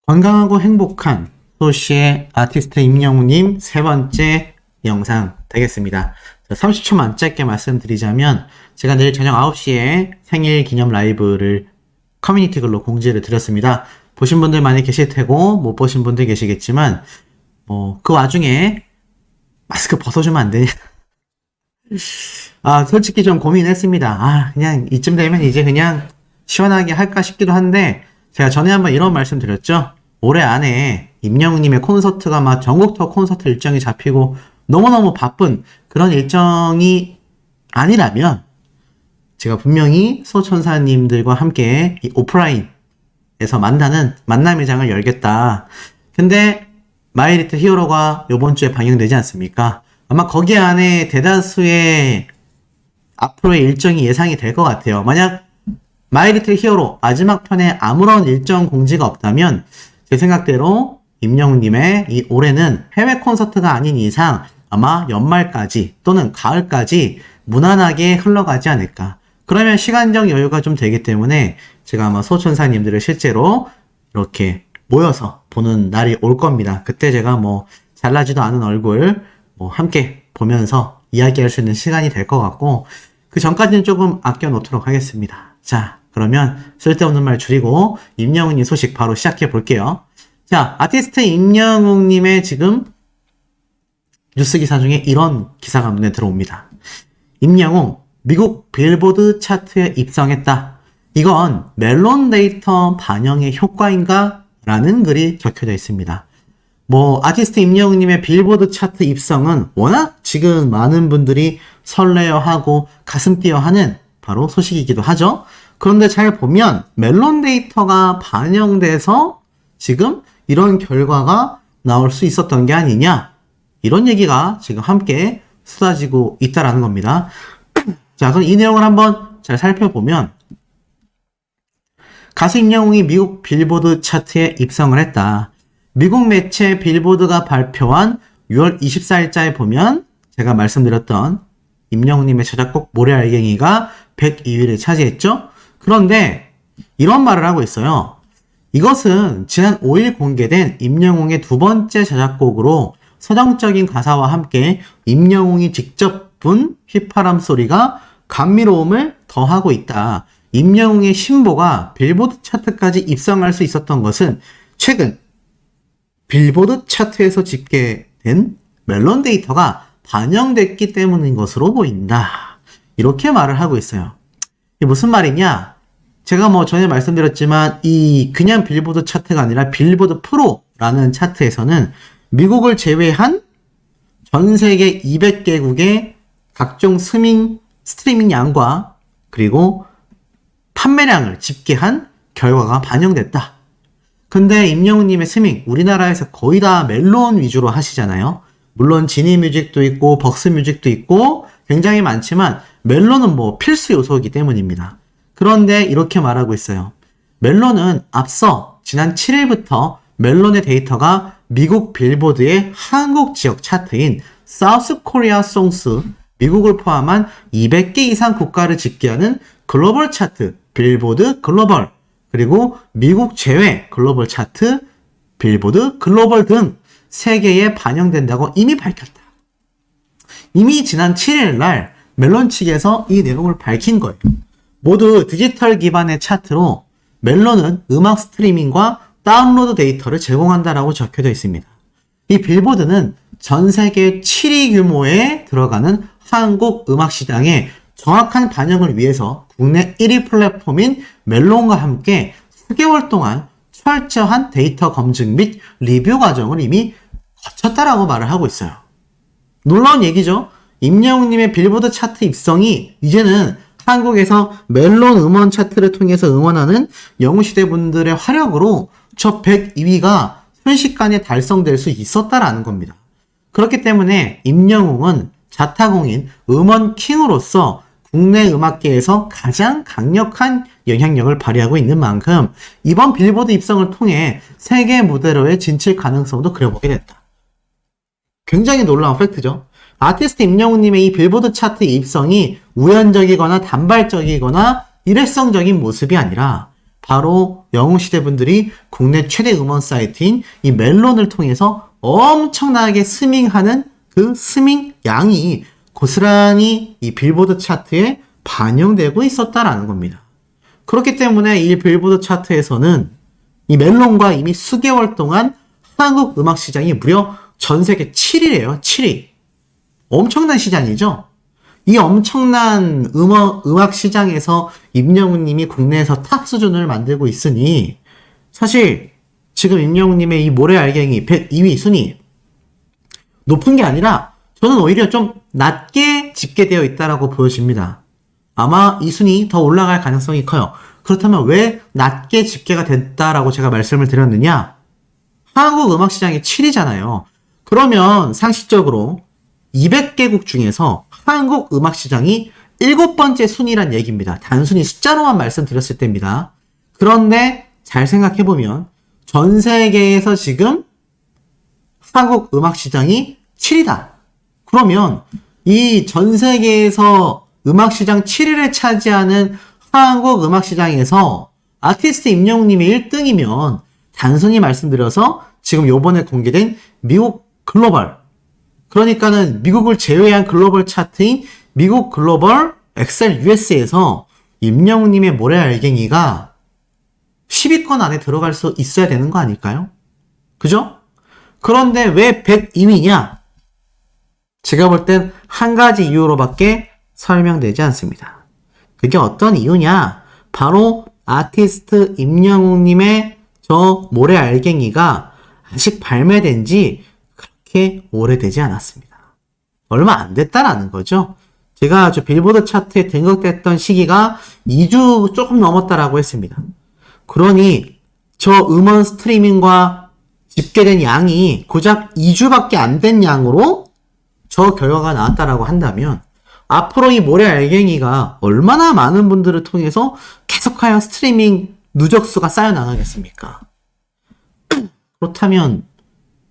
건강하고 행복한 소시의 아티스트 임영웅님 세 번째 영상 되겠습니다. 30초만 짧게 말씀드리자면 제가 내일 저녁 9시에 생일 기념 라이브를 커뮤니티 글로 공지를 드렸습니다. 보신 분들 많이 계실 테고 못 보신 분들 계시겠지만 그 와중에 마스크 벗어주면 안 되냐? 솔직히 좀 고민했습니다. 그냥 이쯤 되면 이제 그냥 시원하게 할까 싶기도 한데 제가 전에 한번 이런 말씀 드렸죠. 올해 안에 임영웅님의 콘서트가 막 전국 투어 콘서트 일정이 잡히고 너무너무 바쁜 그런 일정이 아니라면 제가 분명히 소천사님들과 함께 이 오프라인에서 만나는 만남회장을 열겠다. 근데 마이리틀 히어로가 이번 주에 방영되지 않습니까? 아마 거기 안에 대다수의 앞으로의 일정이 예상이 될 것 같아요. 만약 마이리틀 히어로 마지막 편에 아무런 일정 공지가 없다면 제 생각대로 임영웅님의 이 올해는 해외 콘서트가 아닌 이상 아마 연말까지 또는 가을까지 무난하게 흘러가지 않을까. 그러면 시간적 여유가 좀 되기 때문에 제가 아마 소천사님들을 실제로 이렇게 모여서 보는 날이 올 겁니다. 그때 제가 잘나지도 않은 얼굴 함께 보면서 이야기할 수 있는 시간이 될 것 같고 그 전까지는 조금 아껴 놓도록 하겠습니다. 자, 그러면 쓸데없는 말 줄이고 임영웅님 소식 바로 시작해 볼게요. 자, 아티스트 임영웅님의 지금 뉴스 기사 중에 이런 기사가 눈에 들어옵니다. 임영웅 미국 빌보드 차트에 입성했다. 이건 멜론 데이터 반영의 효과인가? 라는 글이 적혀져 있습니다. 아티스트 임영웅님의 빌보드 차트 입성은 워낙 지금 많은 분들이 설레어하고 가슴 뛰어하는 바로 소식이기도 하죠. 그런데 잘 보면 멜론 데이터가 반영돼서 지금 이런 결과가 나올 수 있었던 게 아니냐, 이런 얘기가 지금 함께 쏟아지고 있다라는 겁니다. 자, 그럼 이 내용을 한번 잘 살펴보면 가수 임영웅이 미국 빌보드 차트에 입성을 했다. 미국 매체 빌보드가 발표한 6월 24일자에 보면 제가 말씀드렸던 임영웅님의 자작곡 모래알갱이가 102위를 차지했죠. 그런데 이런 말을 하고 있어요. 이것은 지난 5일 공개된 임영웅의 두 번째 자작곡으로 서정적인 가사와 함께 임영웅이 직접 분 휘파람 소리가 감미로움을 더하고 있다. 임영웅의 신보가 빌보드 차트까지 입성할 수 있었던 것은 최근 빌보드 차트에서 집계된 멜론 데이터가 반영됐기 때문인 것으로 보인다. 이렇게 말을 하고 있어요. 이게 무슨 말이냐? 제가 전에 말씀드렸지만 이 그냥 빌보드 차트가 아니라 빌보드 프로라는 차트에서는 미국을 제외한 전 세계 200개국의 각종 스트리밍 양과 그리고 판매량을 집계한 결과가 반영됐다. 근데 임영웅님의 스밍, 우리나라에서 거의 다 멜론 위주로 하시잖아요. 물론 지니뮤직도 있고 벅스뮤직도 있고 굉장히 많지만 멜론은 필수 요소이기 때문입니다. 그런데 이렇게 말하고 있어요. 멜론은 앞서 지난 7일부터 멜론의 데이터가 미국 빌보드의 한국 지역 차트인 사우스 코리아 송스, 미국을 포함한 200개 이상 국가를 집계하는 글로벌 차트, 빌보드 글로벌, 그리고 미국 제외 글로벌 차트, 빌보드 글로벌 등 3개에 반영된다고 이미 밝혔다. 이미 지난 7일 날 멜론 측에서 이 내용을 밝힌 거예요. 모두 디지털 기반의 차트로 멜론은 음악 스트리밍과 다운로드 데이터를 제공한다라고 적혀져 있습니다. 이 빌보드는 전 세계 7위 규모에 들어가는 한국 음악 시장의 정확한 반영을 위해서 국내 1위 플랫폼인 멜론과 함께 수개월 동안 철저한 데이터 검증 및 리뷰 과정을 이미 거쳤다라고 말을 하고 있어요. 놀라운 얘기죠. 임영웅님의 빌보드 차트 입성이 이제는 한국에서 멜론 음원 차트를 통해서 응원하는 영웅시대 분들의 화력으로 저 102위가 순식간에 달성될 수 있었다라는 겁니다. 그렇기 때문에 임영웅은 자타공인 음원 킹으로서 국내 음악계에서 가장 강력한 영향력을 발휘하고 있는 만큼 이번 빌보드 입성을 통해 세계 무대로의 진출 가능성도 그려보게 됐다. 굉장히 놀라운 팩트죠. 아티스트 임영웅님의 이 빌보드 차트 입성이 우연적이거나 단발적이거나 일회성적인 모습이 아니라 바로 영웅시대 분들이 국내 최대 음원 사이트인 이 멜론을 통해서 엄청나게 스밍하는 그 스밍 양이 고스란히 이 빌보드 차트에 반영되고 있었다라는 겁니다. 그렇기 때문에 이 빌보드 차트에서는 이 멜론과 이미 수개월 동안 한국 음악 시장이 무려 전 세계 7위래요. 7위. 엄청난 시장이죠. 이 엄청난 음악 시장에서 임영웅 님이 국내에서 탑 수준을 만들고 있으니 사실 지금 임영웅 님의 이 모래알갱이 102위 순위 높은 게 아니라 저는 오히려 좀 낮게 집계되어 있다라고 보여집니다. 아마 이 순위 더 올라갈 가능성이 커요. 그렇다면 왜 낮게 집계가 됐다라고 제가 말씀을 드렸느냐? 한국 음악 시장이 7위잖아요. 그러면 상식적으로 200개국 중에서 한국 음악 시장이 7번째 순위란 얘기입니다. 단순히 숫자로만 말씀드렸을 때입니다. 그런데 잘 생각해보면 전 세계에서 지금 한국 음악 시장이 7위다. 그러면 이 전 세계에서 음악 시장 7위를 차지하는 한국 음악 시장에서 아티스트 임영웅 님이 1등이면 단순히 말씀드려서 지금 요번에 공개된 미국 글로벌, 그러니까는 미국을 제외한 글로벌 차트인 미국 글로벌 엑셀 US에서 임영웅 님의 모래알갱이가 10위권 안에 들어갈 수 있어야 되는 거 아닐까요? 그죠? 그런데 왜 102위냐? 제가 볼 땐 한 가지 이유로밖에 설명되지 않습니다. 그게 어떤 이유냐? 바로 아티스트 임영웅 님의 저 모래알갱이가 아직 발매된 지 그렇게 오래되지 않았습니다. 얼마 안 됐다라는 거죠. 제가 저 빌보드 차트에 등극됐던 시기가 2주 조금 넘었다라고 했습니다. 그러니 저 음원 스트리밍과 집계된 양이 고작 2주밖에 안 된 양으로 저 결과가 나왔다라고 한다면 앞으로 이 모래알갱이가 얼마나 많은 분들을 통해서 계속하여 스트리밍 누적수가 쌓여 나가겠습니까? 그렇다면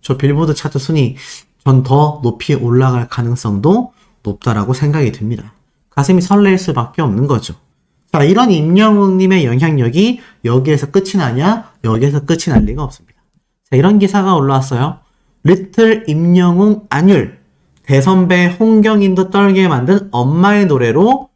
저 빌보드 차트 순위 전 더 높이 올라갈 가능성도 높다라고 생각이 듭니다. 가슴이 설렐 수밖에 없는 거죠. 자, 이런 임영웅 님의 영향력이 여기에서 끝이 나냐? 여기에서 끝이 날 리가 없습니다. 자, 이런 기사가 올라왔어요. 리틀 임영웅 안율, 대선배 홍경인도 떨게 만든 엄마의 노래로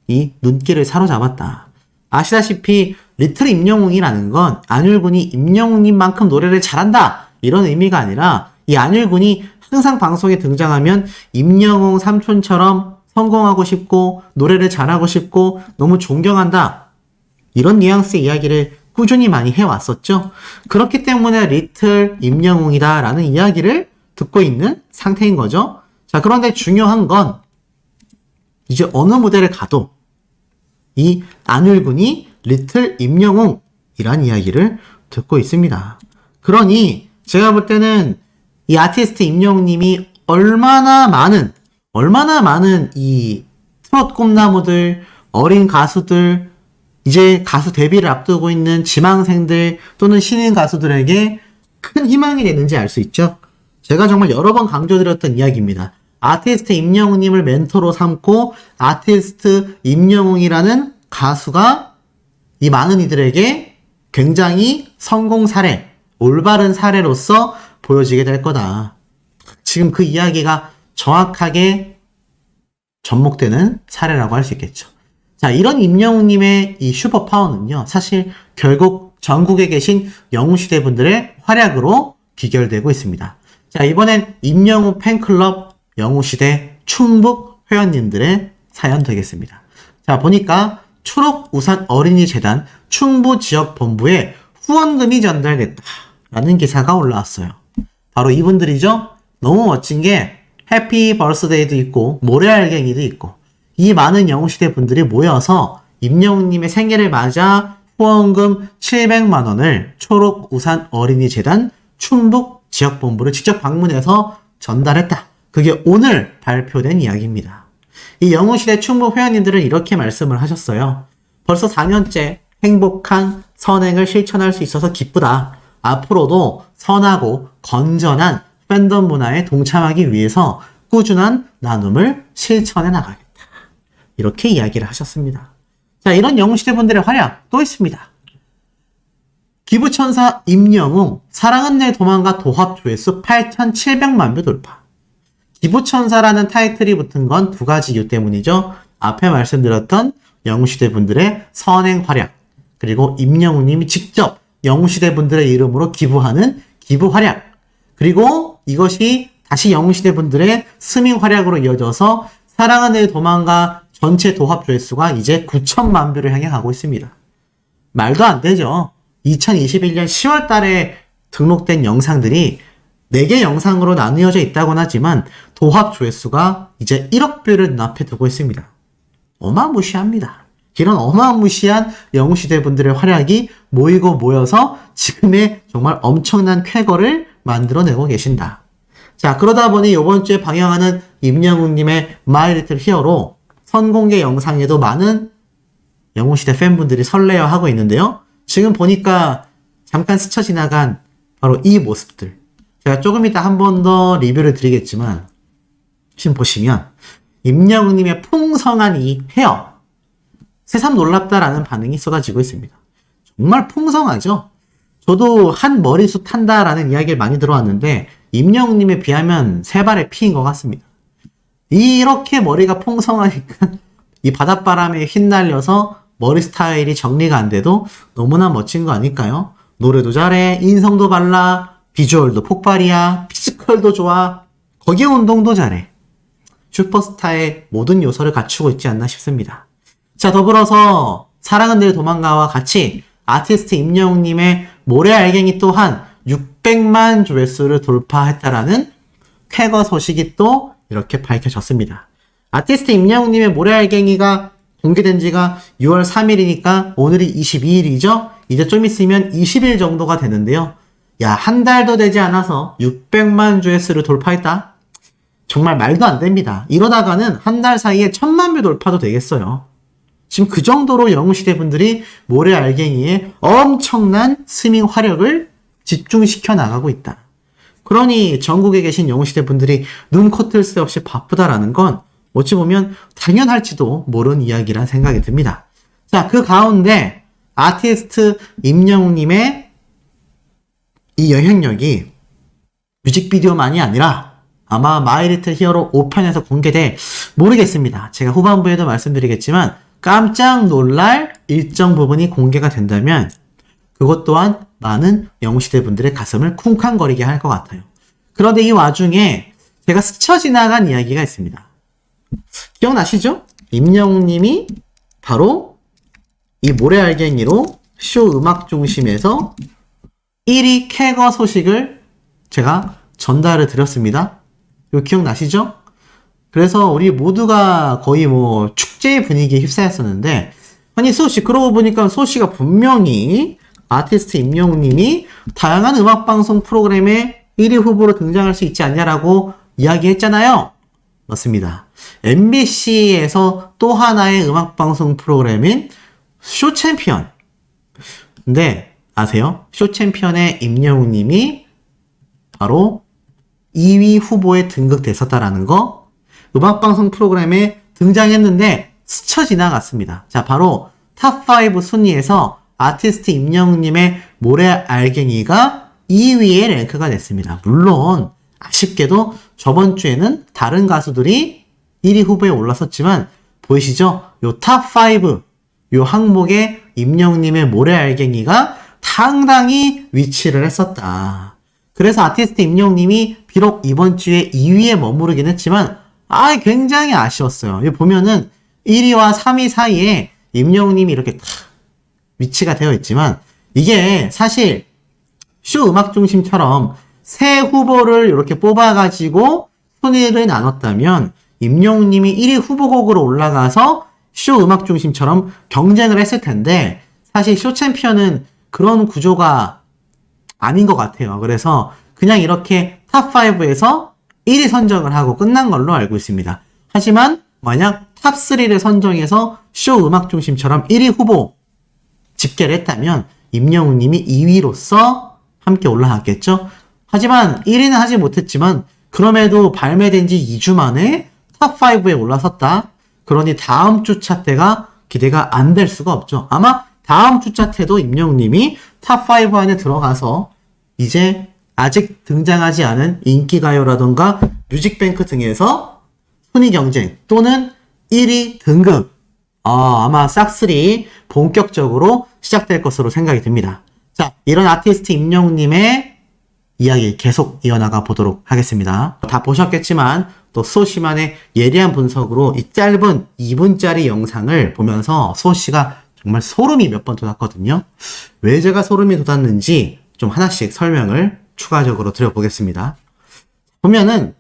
이 눈길을 사로잡았다. 아시다시피 리틀 임영웅이라는 건 안율군이 임영웅님만큼 노래를 잘한다 이런 의미가 아니라 이 안율군이 항상 방송에 등장하면 임영웅 삼촌처럼 성공하고 싶고 노래를 잘하고 싶고 너무 존경한다 이런 뉘앙스의 이야기를 꾸준히 많이 해왔었죠. 그렇기 때문에 리틀 임영웅이다 라는 이야기를 듣고 있는 상태인 거죠. 자, 그런데 중요한 건 이제 어느 무대를 가도 이 안율군이 리틀 임영웅이란 이야기를 듣고 있습니다. 그러니 제가 볼 때는 이 아티스트 임영웅 님이 얼마나 많은 이 트롯 꿈나무들, 어린 가수들, 이제 가수 데뷔를 앞두고 있는 지망생들 또는 신인 가수들에게 큰 희망이 되는지 알 수 있죠. 제가 정말 여러 번 강조드렸던 이야기입니다. 아티스트 임영웅 님을 멘토로 삼고 아티스트 임영웅이라는 가수가 이 많은 이들에게 굉장히 성공 사례, 올바른 사례로서 보여지게 될 거다. 지금 그 이야기가 정확하게 접목되는 사례라고 할 수 있겠죠. 자, 이런 임영웅 님의 이 슈퍼파워는요, 사실 결국 전국에 계신 영웅시대 분들의 활약으로 귀결되고 있습니다. 자, 이번엔 임영웅 팬클럽 영웅시대 충북 회원님들의 사연 되겠습니다. 자, 보니까 초록우산 어린이재단 충북지역본부에 후원금이 전달됐다라는 기사가 올라왔어요. 바로 이분들이죠. 너무 멋진 게 해피 버스데이도 있고 모래알갱이도 있고 이 많은 영웅시대 분들이 모여서 임영웅님의 생일을 맞아 후원금 700만 원을 초록우산 어린이재단 충북지역본부를 직접 방문해서 전달했다. 그게 오늘 발표된 이야기입니다. 이 영웅시대 충북 회원님들은 이렇게 말씀을 하셨어요. 벌써 4년째 행복한 선행을 실천할 수 있어서 기쁘다. 앞으로도 선하고 건전한 팬덤 문화에 동참하기 위해서 꾸준한 나눔을 실천해 나가겠다. 이렇게 이야기를 하셨습니다. 자, 이런 영웅시대 분들의 활약 또 있습니다. 기부천사 임영웅, 사랑은 내 도망가 도합 조회수 8,700만 뷰 돌파. 기부천사라는 타이틀이 붙은 건 두 가지 이유 때문이죠. 앞에 말씀드렸던 영웅시대 분들의 선행 활약, 그리고 임영웅님이 직접 영웅시대 분들의 이름으로 기부하는 기부 활약, 그리고 이것이 다시 영웅시대 분들의 스밍 활약으로 이어져서 사랑은 내 도망가 전체 도합 조회수가 이제 9천만 뷰를 향해 가고 있습니다. 말도 안 되죠. 2021년 10월 달에 등록된 영상들이 4개 영상으로 나뉘어져 있다곤 하지만 도합 조회수가 이제 1억 뷰를 눈앞에 두고 있습니다. 어마무시합니다. 이런 어마무시한 영웅시대 분들의 활약이 모이고 모여서 지금의 정말 엄청난 쾌거를 만들어내고 계신다. 자, 그러다 보니 이번 주에 방영하는 임영웅님의 마이 리틀 히어로 선공개 영상에도 많은 영웅시대 팬분들이 설레어하고 있는데요. 지금 보니까 잠깐 스쳐 지나간 바로 이 모습들. 제가 조금 이따 한 번 더 리뷰를 드리겠지만 지금 보시면 임영웅님의 풍성한 이 헤어, 새삼 놀랍다라는 반응이 쏟아지고 있습니다. 정말 풍성하죠? 저도 한 머리숱 한다라는 이야기를 많이 들어왔는데 임영웅님에 비하면 세 발의 피인 것 같습니다. 이렇게 머리가 풍성하니까 이 바닷바람에 휘날려서 머리 스타일이 정리가 안 돼도 너무나 멋진 거 아닐까요? 노래도 잘해, 인성도 발라, 비주얼도 폭발이야, 피지컬도 좋아, 거기에 운동도 잘해. 슈퍼스타의 모든 요소를 갖추고 있지 않나 싶습니다. 자, 더불어서 사랑은 늘 도망가와 같이 아티스트 임영웅님의 모래알갱이 또한 600만 조회수를 돌파했다라는 쾌거 소식이 또 이렇게 밝혀졌습니다. 아티스트 임영웅님의 모래알갱이가 공개된 지가 6월 3일이니까 오늘이 22일이죠? 이제 좀 있으면 20일 정도가 되는데요. 야, 한 달도 되지 않아서 600만 조회수를 돌파했다? 정말 말도 안 됩니다. 이러다가는 한 달 사이에 1000만 뷰 돌파도 되겠어요. 지금 그 정도로 영웅시대 분들이 모래알갱이에 엄청난 스밍 화력을 집중시켜 나가고 있다. 그러니 전국에 계신 영웅시대 분들이 눈코 뜰 새 없이 바쁘다라는 건 어찌 보면 당연할지도 모르는 이야기란 생각이 듭니다. 자, 그 가운데 아티스트 임영웅님의 이 영향력이 뮤직비디오만이 아니라 아마 마이 리틀 히어로 5편에서 공개돼 모르겠습니다. 제가 후반부에도 말씀드리겠지만 깜짝 놀랄 일정 부분이 공개가 된다면 그것 또한 많은 영웅시대 분들의 가슴을 쿵쾅거리게 할 것 같아요. 그런데 이 와중에 제가 스쳐 지나간 이야기가 있습니다. 기억나시죠? 임영웅님이 바로 이 모래알갱이로 쇼 음악 중심에서 1위 쾌거 소식을 제가 전달을 드렸습니다. 이거 기억나시죠? 그래서 우리 모두가 거의 뭐 축제의 분위기에 휩싸였었는데, 아니 소씨, 그러고 보니까 소씨가 분명히 아티스트 임영웅님이 다양한 음악방송 프로그램에 1위 후보로 등장할 수 있지 않냐라고 이야기했잖아요. 맞습니다. MBC에서 또 하나의 음악방송 프로그램인 쇼챔피언. 근데 아세요? 쇼챔피언의 임영웅님이 바로 2위 후보에 등극됐었다라는 거, 음악방송 프로그램에 등장했는데 스쳐 지나갔습니다. 자, 바로 탑5 순위에서 아티스트 임영웅님의 모래알갱이가 2위에 랭크가 됐습니다. 물론 아쉽게도 저번 주에는 다른 가수들이 1위 후보에 올랐었지만 보이시죠? 요 탑5, 요 항목에 임영웅님의 모래알갱이가 상당히 위치를 했었다. 그래서 아티스트 임영웅님이 비록 이번 주에 2위에 머무르긴 했지만 굉장히 아쉬웠어요. 여기 보면은 1위와 3위 사이에 임영웅님이 이렇게 탁 위치가 되어 있지만 이게 사실 쇼 음악 중심처럼 새 후보를 이렇게 뽑아가지고 순위를 나눴다면 임영웅님이 1위 후보곡으로 올라가서 쇼 음악 중심처럼 경쟁을 했을 텐데 사실 쇼 챔피언은 그런 구조가 아닌 것 같아요. 그래서 그냥 이렇게 탑5에서 1위 선정을 하고 끝난 걸로 알고 있습니다. 하지만 만약 탑3를 선정해서 쇼 음악 중심처럼 1위 후보 집계를 했다면 임영웅님이 2위로서 함께 올라갔겠죠. 하지만 1위는 하지 못했지만 그럼에도 발매된 지 2주 만에 탑5에 올라섰다. 그러니 다음 주 차트가 기대가 안 될 수가 없죠. 아마 다음 주 차트도 임영웅님이 탑5 안에 들어가서 이제 아직 등장하지 않은 인기가요라던가 뮤직뱅크 등에서 순위 경쟁 또는 1위 등급 아마 싹쓸이 본격적으로 시작될 것으로 생각이 듭니다. 자, 이런 아티스트 임영웅님의 이야기 계속 이어나가 보도록 하겠습니다. 다 보셨겠지만 또 소씨만의 예리한 분석으로 이 짧은 2분짜리 영상을 보면서 소씨가 정말 소름이 몇 번 돋았거든요. 왜 제가 소름이 돋았는지 좀 하나씩 설명을 추가적으로 드려보겠습니다. 보면은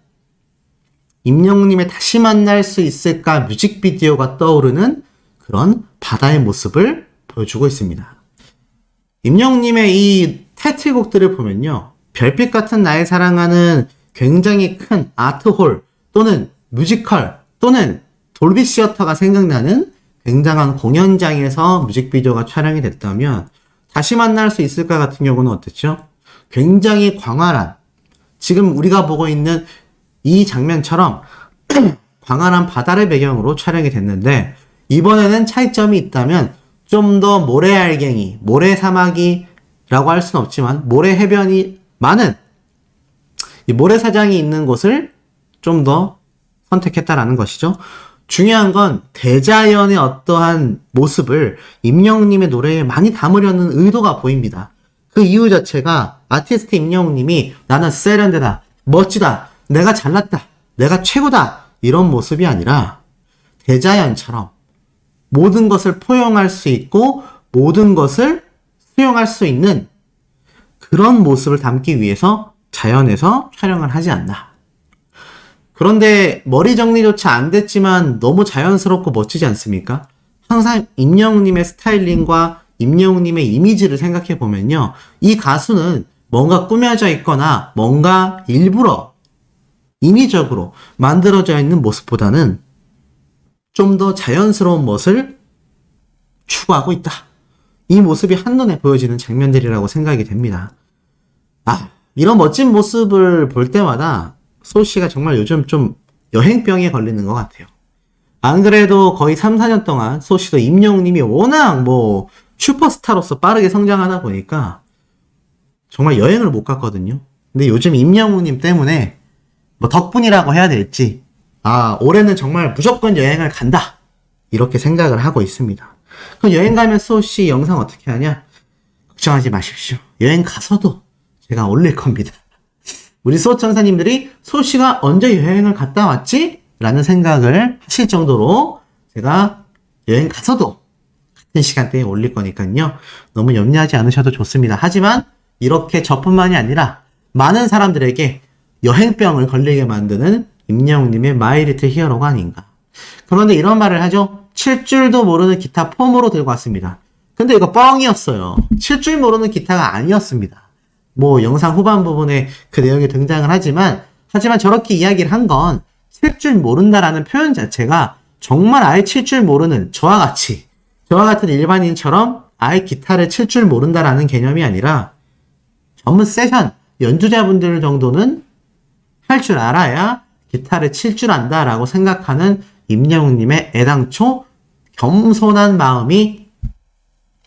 임영웅님의 다시 만날 수 있을까 뮤직비디오가 떠오르는 그런 바다의 모습을 보여주고 있습니다. 임영웅님의 이 타이틀곡들을 보면요. 별빛 같은 나의 사랑하는 굉장히 큰 아트홀 또는 뮤지컬 또는 돌비 시어터가 생각나는 굉장한 공연장에서 뮤직비디오가 촬영이 됐다면 다시 만날 수 있을까 같은 경우는 어땠죠? 굉장히 광활한 지금 우리가 보고 있는 이 장면처럼 광활한 바다를 배경으로 촬영이 됐는데 이번에는 차이점이 있다면 좀 더 모래알갱이, 모래사막이라고 할 수는 없지만 모래 해변이 많은 이 모래사장이 있는 곳을 좀 더 선택했다라는 것이죠. 중요한 건 대자연의 어떠한 모습을 임영웅님의 노래에 많이 담으려는 의도가 보입니다. 그 이유 자체가 아티스트 임영웅님이 나는 세련되다, 멋지다, 내가 잘났다, 내가 최고다 이런 모습이 아니라 대자연처럼 모든 것을 포용할 수 있고 모든 것을 수용할 수 있는 그런 모습을 담기 위해서 자연에서 촬영을 하지 않나. 그런데 머리 정리조차 안 됐지만 너무 자연스럽고 멋지지 않습니까? 항상 임영웅님의 스타일링과 임영웅님의 이미지를 생각해 보면요. 이 가수는 뭔가 꾸며져 있거나 뭔가 일부러 인위적으로 만들어져 있는 모습보다는 좀 더 자연스러운 멋을 추구하고 있다. 이 모습이 한눈에 보여지는 장면들이라고 생각이 됩니다. 이런 멋진 모습을 볼 때마다 소씨가 정말 요즘 좀 여행병에 걸리는 것 같아요. 안 그래도 거의 3, 4년 동안 소씨도 임영웅님이 워낙 슈퍼스타로서 빠르게 성장하다 보니까 정말 여행을 못 갔거든요. 근데 요즘 임영웅님 때문에 덕분이라고 해야 될지 올해는 정말 무조건 여행을 간다 이렇게 생각을 하고 있습니다. 그럼 여행 가면 소씨 영상 어떻게 하냐? 걱정하지 마십시오. 여행 가서도 제가 올릴 겁니다. 우리 소천사님들이 소씨가 언제 여행을 갔다 왔지? 라는 생각을 하실 정도로 제가 여행 가서도 같은 시간대에 올릴 거니까요. 너무 염려하지 않으셔도 좋습니다. 하지만 이렇게 저뿐만이 아니라 많은 사람들에게 여행병을 걸리게 만드는 임영웅님의 마이 리틀 히어로가 아닌가. 그런데 이런 말을 하죠. 칠 줄도 모르는 기타 폼으로 들고 왔습니다. 근데 이거 뻥이었어요. 칠 줄 모르는 기타가 아니었습니다. 영상 후반 부분에 그 내용이 등장을 하지만 저렇게 이야기를 한 건 칠 줄 모른다라는 표현 자체가 정말 아예 칠 줄 모르는 저와 같은 일반인처럼 아예 기타를 칠 줄 모른다라는 개념이 아니라 전문 세션 연주자분들 정도는 할 줄 알아야 기타를 칠 줄 안다라고 생각하는 임영웅님의 애당초 겸손한 마음이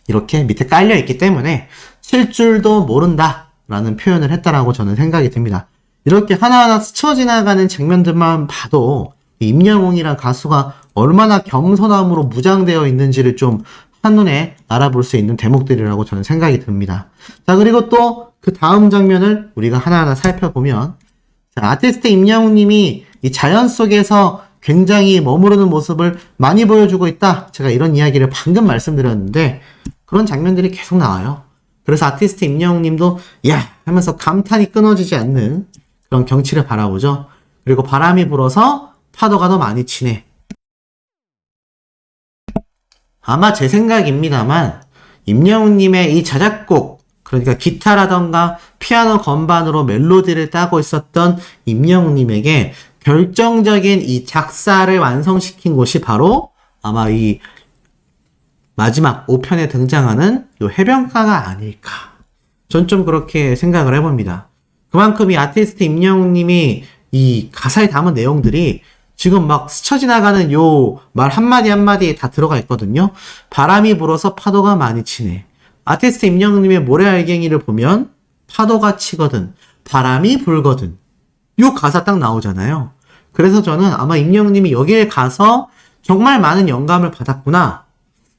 이렇게 밑에 깔려있기 때문에 칠 줄도 모른다라는 표현을 했다라고 저는 생각이 듭니다. 이렇게 하나하나 스쳐 지나가는 장면들만 봐도 임영웅이란 가수가 얼마나 겸손함으로 무장되어 있는지를 좀 한눈에 알아볼 수 있는 대목들이라고 저는 생각이 듭니다. 자, 그리고 또 그 다음 장면을 우리가 하나하나 살펴보면 아티스트 임영웅님이 이 자연 속에서 굉장히 머무르는 모습을 많이 보여주고 있다. 제가 이런 이야기를 방금 말씀드렸는데 그런 장면들이 계속 나와요. 그래서 아티스트 임영웅님도 야 하면서 감탄이 끊어지지 않는 그런 경치를 바라보죠. 그리고 바람이 불어서 파도가 더 많이 치네. 아마 제 생각입니다만 임영웅님의 이 자작곡 그러니까 기타라던가 피아노 건반으로 멜로디를 따고 있었던 임영웅님에게 결정적인 이 작사를 완성시킨 곳이 바로 아마 이 마지막 5편에 등장하는 이 해변가가 아닐까. 전 좀 그렇게 생각을 해봅니다. 그만큼 이 아티스트 임영웅님이 이 가사에 담은 내용들이 지금 막 스쳐 지나가는 요 말 한마디 한마디에 다 들어가 있거든요. 바람이 불어서 파도가 많이 치네. 아티스트 임영웅님의 모래알갱이를 보면 파도가 치거든, 바람이 불거든. 요 가사 딱 나오잖아요. 그래서 저는 아마 임영웅님이 여기에 가서 정말 많은 영감을 받았구나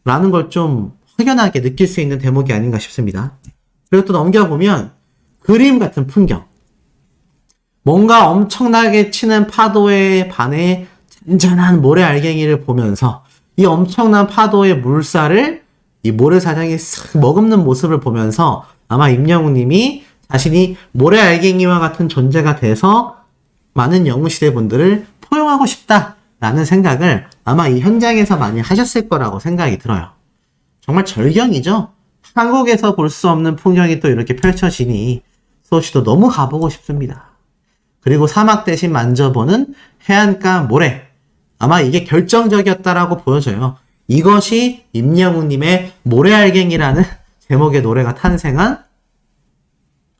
라는 걸 좀 확연하게 느낄 수 있는 대목이 아닌가 싶습니다. 그리고 또 넘겨보면 그림 같은 풍경. 뭔가 엄청나게 치는 파도에 반해 잔잔한 모래알갱이를 보면서 이 엄청난 파도의 물살을 이 모래사장이 싹 머금는 모습을 보면서 아마 임영웅님이 자신이 모래알갱이와 같은 존재가 돼서 많은 영웅시대 분들을 포용하고 싶다라는 생각을 아마 이 현장에서 많이 하셨을 거라고 생각이 들어요. 정말 절경이죠? 한국에서 볼 수 없는 풍경이 또 이렇게 펼쳐지니 소시도 너무 가보고 싶습니다. 그리고 사막 대신 만져보는 해안가 모래. 아마 이게 결정적이었다라고 보여져요. 이것이 임영웅님의 모래알갱이라는 제목의 노래가 탄생한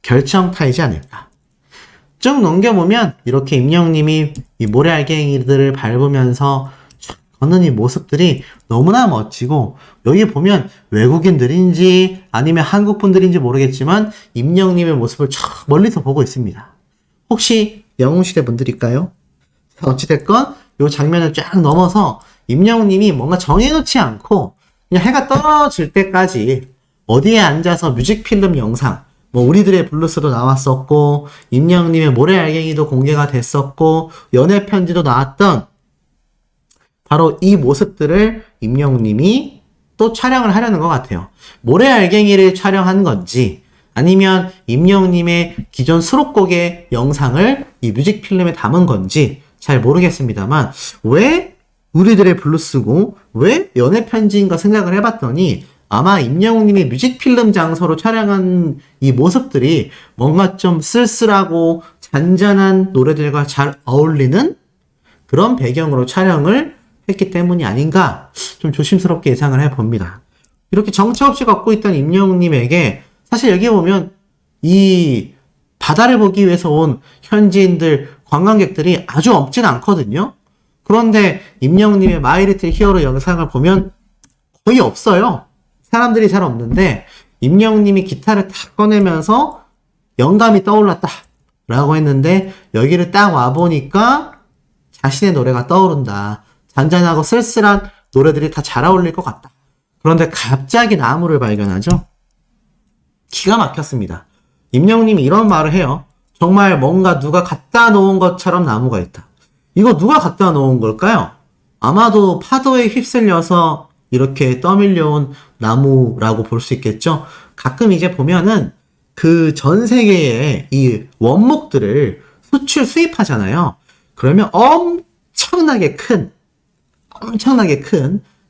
결정타이지 않을까. 쭉 넘겨보면 이렇게 임영웅님이 이 모래알갱이들을 밟으면서 걷는 이 모습들이 너무나 멋지고, 여기 보면 외국인들인지 아니면 한국분들인지 모르겠지만 임영웅님의 모습을 저 멀리서 보고 있습니다. 혹시 영웅시대 분들일까요? 어찌됐건 이 장면을 쫙 넘어서 임영웅님이 뭔가 정해놓지 않고 그냥 해가 떨어질 때까지 어디에 앉아서 뮤직필름 영상, 뭐 우리들의 블루스도 나왔었고 임영웅님의 모래알갱이도 공개가 됐었고 연애 편지도 나왔던 바로 이 모습들을 임영웅님이 또 촬영을 하려는 것 같아요. 모래알갱이를 촬영한 건지 아니면 임영웅님의 기존 수록곡의 영상을 이 뮤직필름에 담은 건지 잘 모르겠습니다만, 왜 우리들의 블루스고 왜 연애편지인가 생각을 해봤더니 아마 임영웅님의 뮤직필름 장소로 촬영한 이 모습들이 뭔가 좀 쓸쓸하고 잔잔한 노래들과 잘 어울리는 그런 배경으로 촬영을 했기 때문이 아닌가 좀 조심스럽게 예상을 해봅니다. 이렇게 정처 없이 걷고 있던 임영웅님에게 사실 여기 보면 이 바다를 보기 위해서 온 현지인들, 관광객들이 아주 없진 않거든요. 그런데 임영웅님의 마이 리틀 히어로 영상을 보면 거의 없어요. 사람들이 잘 없는데 임영웅님이 기타를 탁 꺼내면서 영감이 떠올랐다 라고 했는데 여기를 딱 와보니까 자신의 노래가 떠오른다. 잔잔하고 쓸쓸한 노래들이 다 잘 어울릴 것 같다. 그런데 갑자기 나무를 발견하죠. 기가 막혔습니다. 임영웅님이 이런 말을 해요. 정말 뭔가 누가 갖다 놓은 것처럼 나무가 있다. 이거 누가 갖다 놓은 걸까요? 아마도 파도에 휩쓸려서 이렇게 떠밀려온 나무라고 볼 수 있겠죠. 가끔 이제 보면은 그 전 세계의 이 원목들을 수입하잖아요. 그러면 엄청나게 큰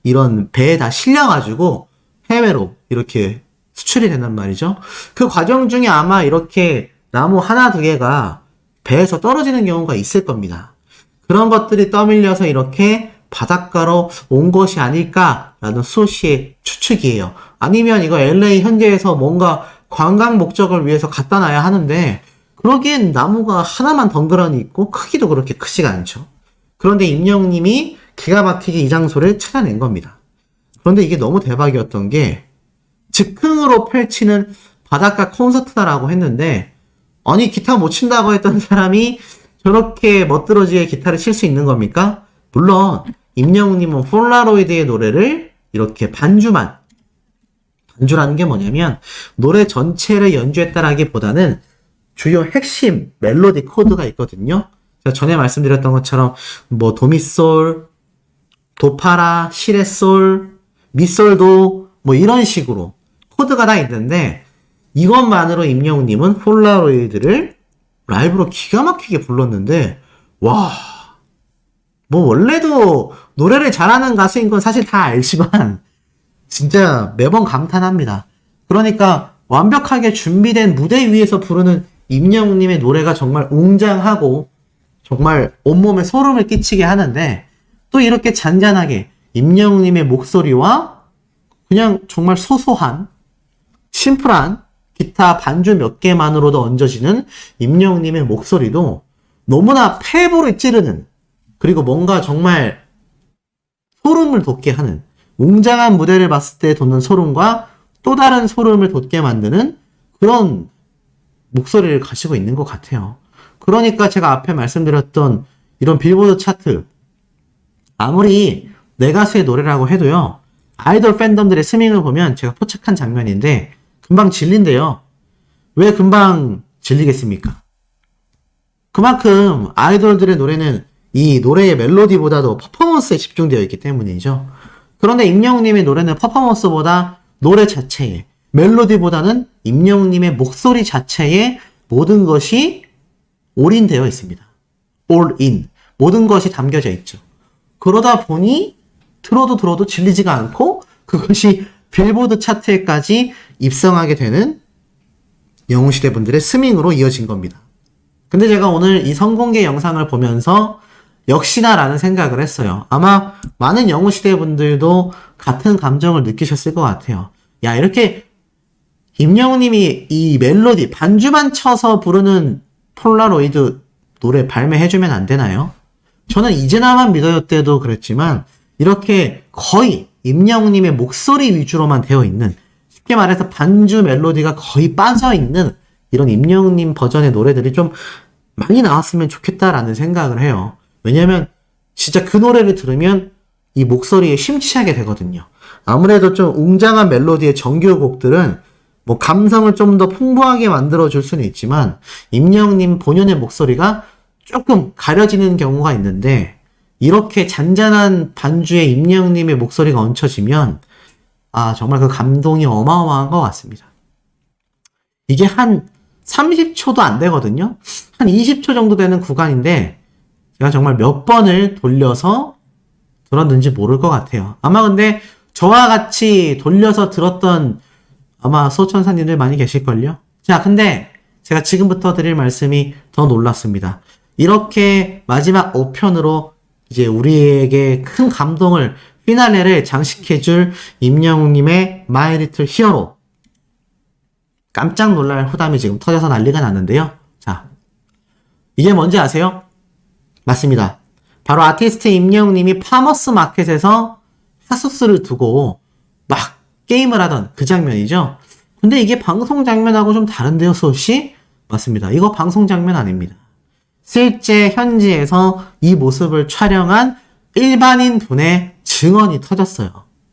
이런 배에 다 실려가지고 해외로 이렇게 수출이 된단 말이죠. 그 과정 중에 아마 이렇게 나무 하나 두 개가 배에서 떨어지는 경우가 있을 겁니다. 그런 것들이 떠밀려서 이렇게 바닷가로 온 것이 아닐까라는 수호씨의 추측이에요. 아니면 이거 LA 현지에서 뭔가 관광 목적을 위해서 갖다 놔야 하는데 그러기엔 나무가 하나만 덩그러니 있고 크기도 그렇게 크지가 않죠. 그런데 임영웅님이 기가 막히게 이 장소를 찾아낸 겁니다. 그런데 이게 너무 대박이었던 게 즉흥으로 펼치는 바닷가 콘서트다라고 했는데, 아니 기타 못 친다고 했던 사람이 저렇게 멋들어지게 기타를 칠 수 있는 겁니까? 물론 임영웅님은 폴라로이드의 노래를 이렇게 반주라는 게 뭐냐면 노래 전체를 연주했다라기보다는 주요 핵심 멜로디 코드가 있거든요. 제가 전에 말씀드렸던 것처럼 뭐 도미솔, 도파라, 시레솔, 미솔도 뭐 이런 식으로 코드가 다 있는데 이것만으로 임영웅님은 폴라로이드를 라이브로 기가 막히게 불렀는데, 와, 뭐 원래도 노래를 잘하는 가수인 건 사실 다 알지만 진짜 매번 감탄합니다. 그러니까 완벽하게 준비된 무대 위에서 부르는 임영웅님의 노래가 정말 웅장하고 정말 온몸에 소름을 끼치게 하는데, 또 이렇게 잔잔하게 임영웅님의 목소리와 그냥 정말 소소한 심플한 기타 반주 몇 개만으로도 얹어지는 임영웅님의 목소리도 너무나 패부를 찌르는 그리고 뭔가 정말 소름을 돋게 하는, 웅장한 무대를 봤을 때 돋는 소름과 또 다른 소름을 돋게 만드는 그런 목소리를 가지고 있는 것 같아요. 그러니까 제가 앞에 말씀드렸던 이런 빌보드 차트, 아무리 내 가수의 노래라고 해도요, 아이돌 팬덤들의 스밍을 보면 제가 포착한 장면인데 금방 질린대요. 왜 금방 질리겠습니까? 그만큼 아이돌들의 노래는 이 노래의 멜로디보다도 퍼포먼스에 집중되어 있기 때문이죠. 그런데 임영웅님의 노래는 퍼포먼스보다 노래 자체에, 멜로디보다는 임영웅님의 목소리 자체에 모든 것이 올인되어 있습니다. all in. 모든 것이 담겨져 있죠. 그러다 보니 들어도 질리지가 않고 그것이 빌보드 차트에까지 입성하게 되는 영웅시대 분들의 스밍으로 이어진 겁니다. 근데 제가 오늘 이 선공개 영상을 보면서 역시나 라는 생각을 했어요. 아마 많은 영웅시대 분들도 같은 감정을 느끼셨을 것 같아요. 야, 이렇게 임영웅님이 이 멜로디 반주만 쳐서 부르는 폴라로이드 노래 발매해주면 안 되나요? 저는 이제나만 믿어요 때도 그랬지만 이렇게 거의 임영웅님의 목소리 위주로만 되어 있는, 쉽게 말해서 반주 멜로디가 거의 빠져있는 이런 임영웅님 버전의 노래들이 좀 많이 나왔으면 좋겠다라는 생각을 해요. 왜냐면 진짜 그 노래를 들으면 이 목소리에 심취하게 되거든요. 아무래도 좀 웅장한 멜로디의 정규곡들은 뭐 감성을 좀 더 풍부하게 만들어줄 수는 있지만 임영웅님 본연의 목소리가 조금 가려지는 경우가 있는데, 이렇게 잔잔한 반주에 임영웅님의 목소리가 얹혀지면 정말 그 감동이 어마어마한 것 같습니다. 이게 한 30초도 안 되거든요. 한 20초 정도 되는 구간인데 제가 정말 몇 번을 돌려서 들었는지 모를 것 같아요. 아마 근데 저와 같이 돌려서 들었던 아마 소천사님들 많이 계실걸요. 자, 근데 제가 지금부터 드릴 말씀이 더 놀랍습니다. 이렇게 마지막 5편으로 이제 우리에게 큰 감동을, 피날레를 장식해줄 임영웅님의 My Little Hero. 깜짝 놀랄 후담이 지금 터져서 난리가 났는데요. 자, 이게 뭔지 아세요? 맞습니다. 바로 아티스트 임영웅님이 파머스 마켓에서 핫소스를 두고 막 게임을 하던 그 장면이죠. 근데 이게 방송 장면하고 좀 다른데요, 소씨? 맞습니다. 이거 방송 장면 아닙니다. 실제 현지에서 이 모습을 촬영한 일반인 분의 증언이 터졌어요.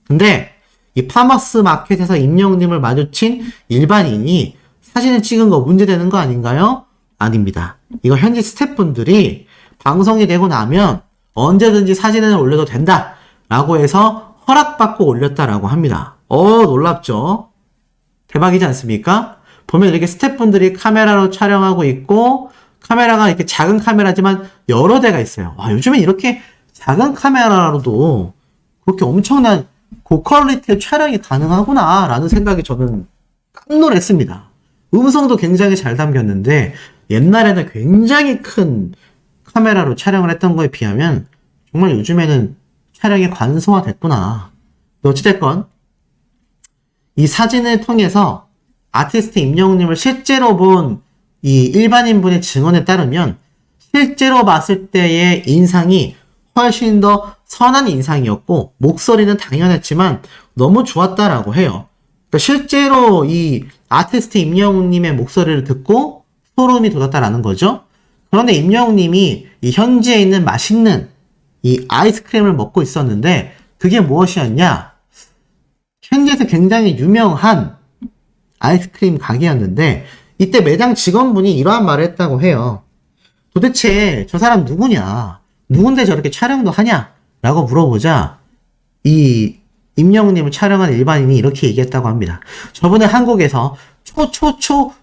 근데 이 파머스 마켓에서 임영웅님을 마주친 일반인이 사진을 찍은 거 문제되는 거 아닌가요? 아닙니다. 이거 현지 스태프분들이 방송이 되고 나면 언제든지 사진을 올려도 된다 라고 해서 허락받고 올렸다라고 합니다. 놀랍죠? 대박이지 않습니까? 보면 이렇게 스태프분들이 카메라로 촬영하고 있고, 카메라가 이렇게 작은 카메라지만 여러 대가 있어요. 요즘엔 이렇게 작은 카메라로도 그렇게 엄청난 고퀄리티의 촬영이 가능하구나 라는 생각이 저는 깜놀했습니다. 음성도 굉장히 잘 담겼는데 옛날에는 굉장히 큰 카메라로 촬영을 했던 거에 비하면 정말 요즘에는 촬영이 관소화됐구나. 어찌됐건 이 사진을 통해서 아티스트 임영웅님을 실제로 본 이 일반인분의 증언에 따르면 실제로 봤을 때의 인상이 훨씬 더 선한 인상이었고 목소리는 당연했지만 너무 좋았다라고 해요. 그러니까 실제로 이 아티스트 임영웅님의 목소리를 듣고 소름이 돋았다라는 거죠. 그런데 임영웅님이 이 현지에 있는 맛있는 이 아이스크림을 먹고 있었는데 그게 무엇이었냐? 현지에서 굉장히 유명한 아이스크림 가게였는데 이때 매장 직원분이 이러한 말을 했다고 해요. 도대체 저 사람 누구냐? 누군데 저렇게 촬영도 하냐? 라고 물어보자 이 임영웅님을 촬영한 일반인이 이렇게 얘기했다고 합니다. 저분은 한국에서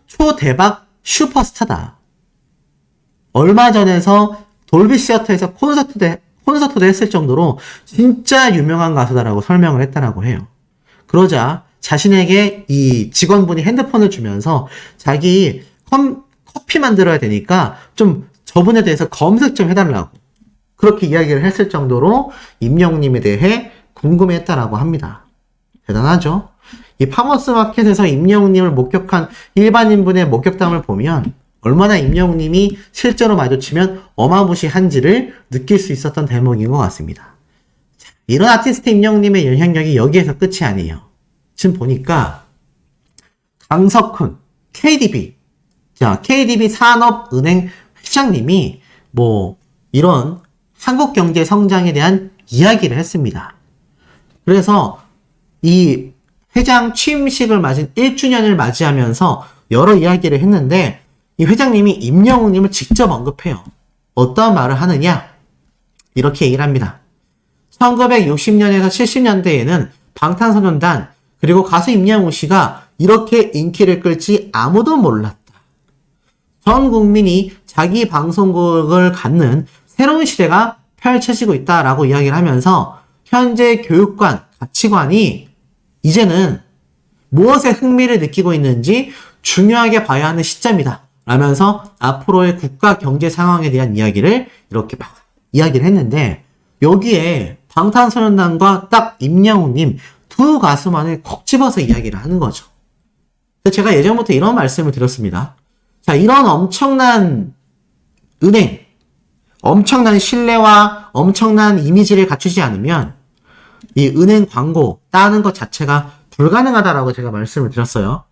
초대박 슈퍼스타다. 얼마 전에서 돌비 시어터에서 콘서트도 했을 정도로 진짜 유명한 가수다라고 설명을 했다라고 해요. 그러자 자신에게 이 직원분이 핸드폰을 주면서 자기 커피 만들어야 되니까 좀 저분에 대해서 검색 좀 해달라고 그렇게 이야기를 했을 정도로 임영웅님에 대해 궁금해했다라고 합니다. 대단하죠? 이 파머스 마켓에서 임영웅님을 목격한 일반인분의 목격담을 보면 얼마나 임영웅님이 실제로 마주치면 어마무시한지를 느낄 수 있었던 대목인 것 같습니다. 이런 아티스트 임영웅님의 영향력이 여기에서 끝이 아니에요. 지금 보니까 강석훈, KDB, 자, KDB 산업은행 회장님이 뭐 이런 한국 경제 성장에 대한 이야기를 했습니다. 그래서 이 회장 취임식을 맞은 1주년을 맞이하면서 여러 이야기를 했는데 이 회장님이 임영웅님을 직접 언급해요. 어떤 말을 하느냐? 이렇게 얘기를 합니다. 1960년에서 70년대에는 방탄소년단 그리고 가수 임영웅 씨가 이렇게 인기를 끌지 아무도 몰랐다. 전 국민이 자기 방송국을 갖는 새로운 시대가 펼쳐지고 있다라고 이야기를 하면서 현재 교육관, 가치관이 이제는 무엇에 흥미를 느끼고 있는지 중요하게 봐야 하는 시점이다. 라면서 앞으로의 국가 경제 상황에 대한 이야기를 이렇게 막 이야기를 했는데 여기에 방탄소년단과 딱 임영웅님 두 가수만을 콕 집어서 이야기를 하는 거죠. 제가 예전부터 이런 말씀을 드렸습니다. 자, 이런 엄청난 은행, 엄청난 신뢰와 엄청난 이미지를 갖추지 않으면 이 은행 광고 따는 것 자체가 불가능하다라고 제가 말씀을 드렸어요.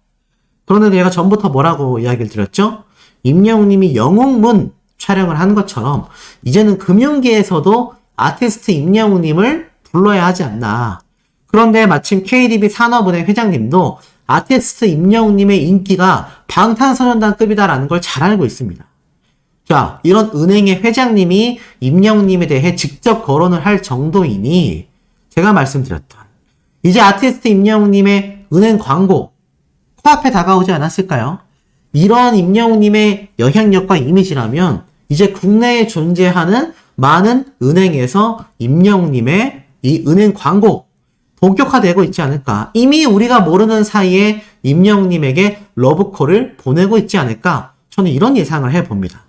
그런데 제가 전부터 뭐라고 이야기를 드렸죠? 임영웅님이 영웅문 촬영을 한 것처럼 이제는 금융계에서도 아티스트 임영웅님을 불러야 하지 않나. 그런데 마침 KDB 산업은행 회장님도 아티스트 임영웅님의 인기가 방탄소년단급이다라는 걸 잘 알고 있습니다. 자, 이런 은행의 회장님이 임영웅님에 대해 직접 거론을 할 정도이니 제가 말씀드렸던 이제 아티스트 임영웅님의 은행 광고 코앞에 다가오지 않았을까요? 이런 임영웅님의 영향력과 이미지라면 이제 국내에 존재하는 많은 은행에서 임영웅님의 이 은행 광고 본격화되고 있지 않을까. 이미 우리가 모르는 사이에 임영웅님에게 러브콜을 보내고 있지 않을까. 저는 이런 예상을 해봅니다.